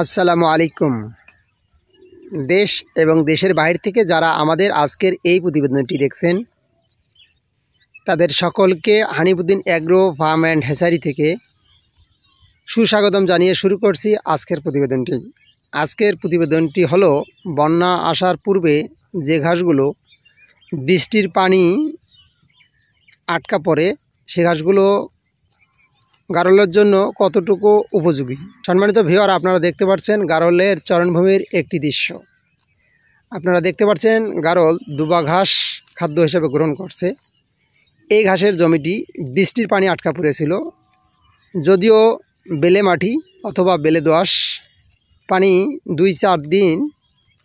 আসসালামু আলাইকুম। দেশ এবং দেশের বাইরে থেকে যারা আমাদের আজকের এই প্রতিবেদনটি দেখছেন তাদের সকলকে Hanifuddin agro farm and hatchery থেকে সুস্বাগতম জানিয়ে শুরু করছি আজকের প্রতিবেদনটি। আজকের প্রতিবেদনটি হলো বন্যা আসার পূর্বে যে ঘাসগুলো বৃষ্টির পানি আটকা পড়ে সে ঘাসগুলো গারলের জন্য কতটুকু উপযোগী। সম্মানিত ভিউয়ার, আপনারা দেখতে পাচ্ছেন গারলের চরণভূমির একটি দৃশ্য। আপনারা দেখতে পাচ্ছেন গারল দুবা ঘাস খাদ্য হিসেবে গ্রহণ করছে। এই ঘাসের জমিটি বৃষ্টির পানি আটকা পড়েছিল, যদিও বেলে মাটি অথবা বেলে দোআঁশ পানি 2-4 দিন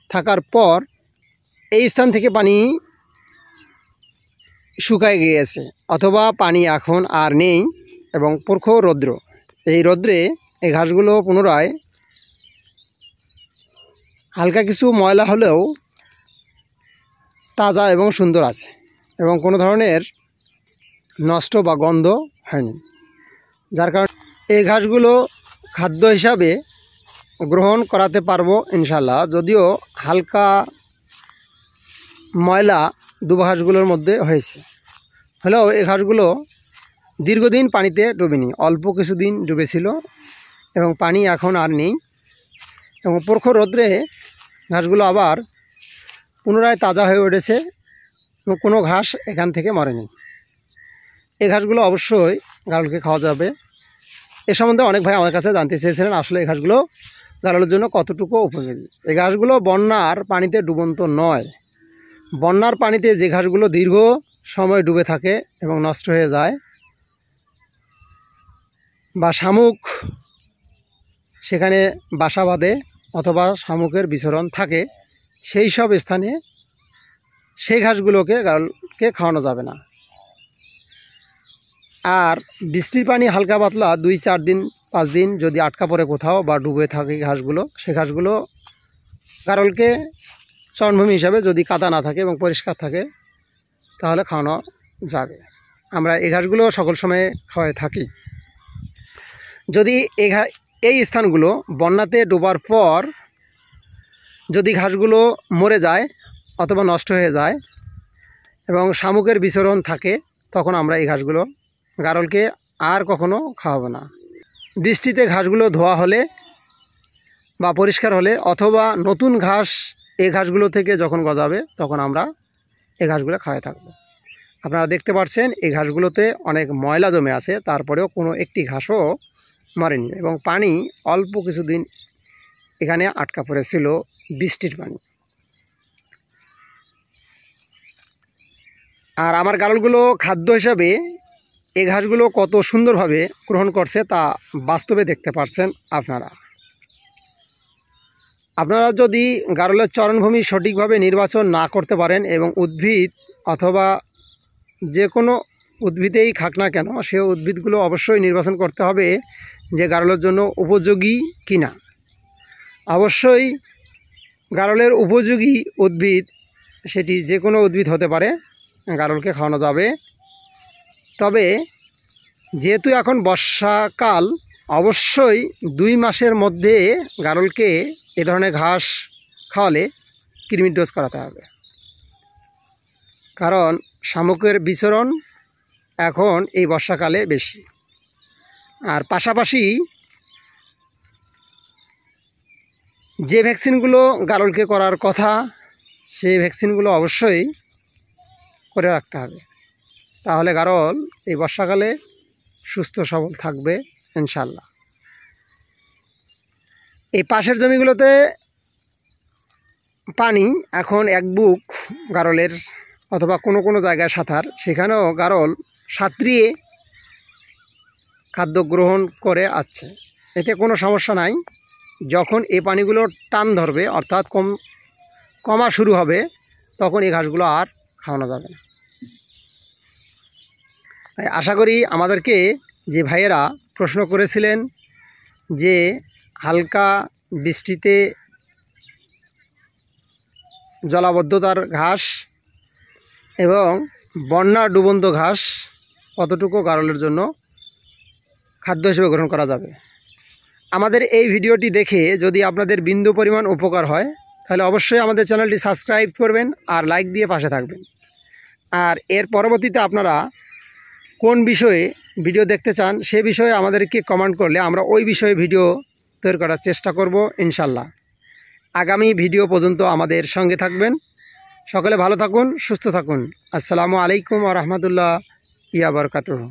থাকার পর এই স্থান থেকে পানি শুকায় গিয়েছে অথবা পানি এখন আর নেই এবং প্রখর রৌদ্র। এই রৌদ্রে এই ঘাসগুলো পুনরায় হালকা কিছু ময়লা হলেও তাজা এবং সুন্দর আছে এবং কোনো ধরনের নষ্ট বা গন্ধ হয়নি, যার কারণে এই ঘাসগুলো খাদ্য হিসাবে গ্রহণ করাতে পারবো ইনশাল্লাহ। যদিও হালকা ময়লা দুবা ঘাসগুলোর মধ্যে হয়েছে, হলেও এই ঘাসগুলো দীর্ঘদিন পানিতে ডুবেনি, অল্প কিছুদিন ডুবেছিল এবং পানি এখন আর নেই এবং প্রখর রৌদ্রে ঘাসগুলো আবার পুনরায় তাজা হয়ে উঠেছে এবং কোনো ঘাস এখান থেকে মরেনি। এই ঘাসগুলো অবশ্যই গারলকে খাওয়া যাবে। এ সম্বন্ধে অনেক ভাই আমার কাছে জানতে চেয়েছিলেন আসলে এই ঘাসগুলো গারলের জন্য কতটুকু উপযোগী। এই ঘাসগুলো বন্যার পানিতে ডুবন্ত নয়। বন্যার পানিতে যে ঘাসগুলো দীর্ঘ সময় ডুবে থাকে এবং নষ্ট হয়ে যায় বা শামুক সেখানে বাসা বাঁধে অথবা শামুকের বিচরণ থাকে, সেই সব স্থানে সেই ঘাসগুলোকে গারলকে খাওয়ানো যাবে না। আর বৃষ্টির পানি হালকা পাতলা 2-4 দিন 5 দিন যদি আটকা পড়ে কোথাও বা ডুবে থাকে ঘাসগুলো, সে ঘাসগুলো গারলকে চরণভূমি হিসাবে যদি কাদা না থাকে এবং পরিষ্কার থাকে তাহলে খাওয়ানো যাবে। আমরা এই ঘাসগুলো সকল সময়ে খাওয়াই থাকি। যদি এই স্থানগুলো বন্যাতে ডোবার পর যদি ঘাসগুলো মরে যায় অথবা নষ্ট হয়ে যায় এবং শামুকের বিচরণ থাকে, তখন আমরা এই ঘাসগুলো গারলকে আর কখনো খাওয়াবো না। বৃষ্টিতে ঘাসগুলো ধোয়া হলে বা পরিষ্কার হলে অথবা নতুন ঘাস এই ঘাসগুলো থেকে যখন গজাবে তখন আমরা এই ঘাসগুলো খাওয়াই থাকবো। আপনারা দেখতে পাচ্ছেন এই ঘাসগুলোতে অনেক ময়লা জমে আছে, তারপরেও কোনো একটি ঘাসও মরেনি এবং পানি অল্প কিছুদিন এখানে আটকা পড়েছিল বৃষ্টির পানি। আর আমার গারলগুলো খাদ্য হিসাবে এই ঘাসগুলো কত সুন্দরভাবে গ্রহণ করছে তা বাস্তবে দেখতে পাচ্ছেন আপনারা যদি গারলের চরণভূমি সঠিকভাবে নির্বাচন না করতে পারেন এবং উদ্ভিদ অথবা যে কোনো উদ্ভিদেই খাক না কেন সে উদ্ভিদগুলো অবশ্যই নির্বাচন করতে হবে যে গারলের জন্য উপযোগী কিনা। অবশ্যই গারলের উপযোগী উদ্ভিদ সেটি যে কোনো উদ্ভিদ হতে পারে, গারলকে খাওয়ানো যাবে। তবে যেহেতু এখন বর্ষাকাল, অবশ্যই 2 মাসের মধ্যে গারলকে এ ধরনের ঘাস খাওয়ালে কৃমির ডোজ করাতে হবে, কারণ শামুকের বিচরণ এখন এই বর্ষাকালে বেশি। আর পাশাপাশি যে ভ্যাকসিনগুলো গারলকে করার কথা সেই ভ্যাকসিনগুলো অবশ্যই করে রাখতে হবে, তাহলে গারল এই বর্ষাকালে সুস্থ সবল থাকবে ইনশাল্লাহ। এই পাশের জমিগুলোতে পানি এখন 1 বুক গারলের অথবা কোনো কোনো জায়গায় সাঁতার, সেখানেও গারল সাঁতরিয়ে খাদ্য গ্রহণ করে আসছে, এতে কোনো সমস্যা নাই। যখন এই পানিগুলো টান ধরবে অর্থাৎ কমা শুরু হবে তখন এই ঘাসগুলো আর খাওয়ানো যাবে না। তাই আশা করি আমাদেরকে যে ভাইয়েরা প্রশ্ন করেছিলেন যে হালকা বৃষ্টিতে জলাবদ্ধতার ঘাস এবং বন্যা ডুবন্ত ঘাস কতটুকু গারলের জন্য খাদ্য হিসেবে গ্রহণ করা যাবে, আমাদের এই ভিডিওটি দেখে যদি আপনাদের বিন্দু পরিমাণ উপকার হয় তাহলে অবশ্যই আমাদের চ্যানেলটি সাবস্ক্রাইব করবেন আর লাইক দিয়ে পাশে থাকবেন। আর এর পরবর্তীতে আপনারা কোন বিষয়ে ভিডিও দেখতে চান সে বিষয়ে আমাদেরকে কমেন্ট করলে আমরা ওই বিষয়ে ভিডিও তৈরি করার চেষ্টা করব ইনশাল্লাহ। আগামী ভিডিও পর্যন্ত আমাদের সঙ্গে থাকবেন। সকলে ভালো থাকুন, সুস্থ থাকুন। আসসালামু আলাইকুম ওয়া রাহমাতুল্লাহি ওয়া বারাকাতুহু।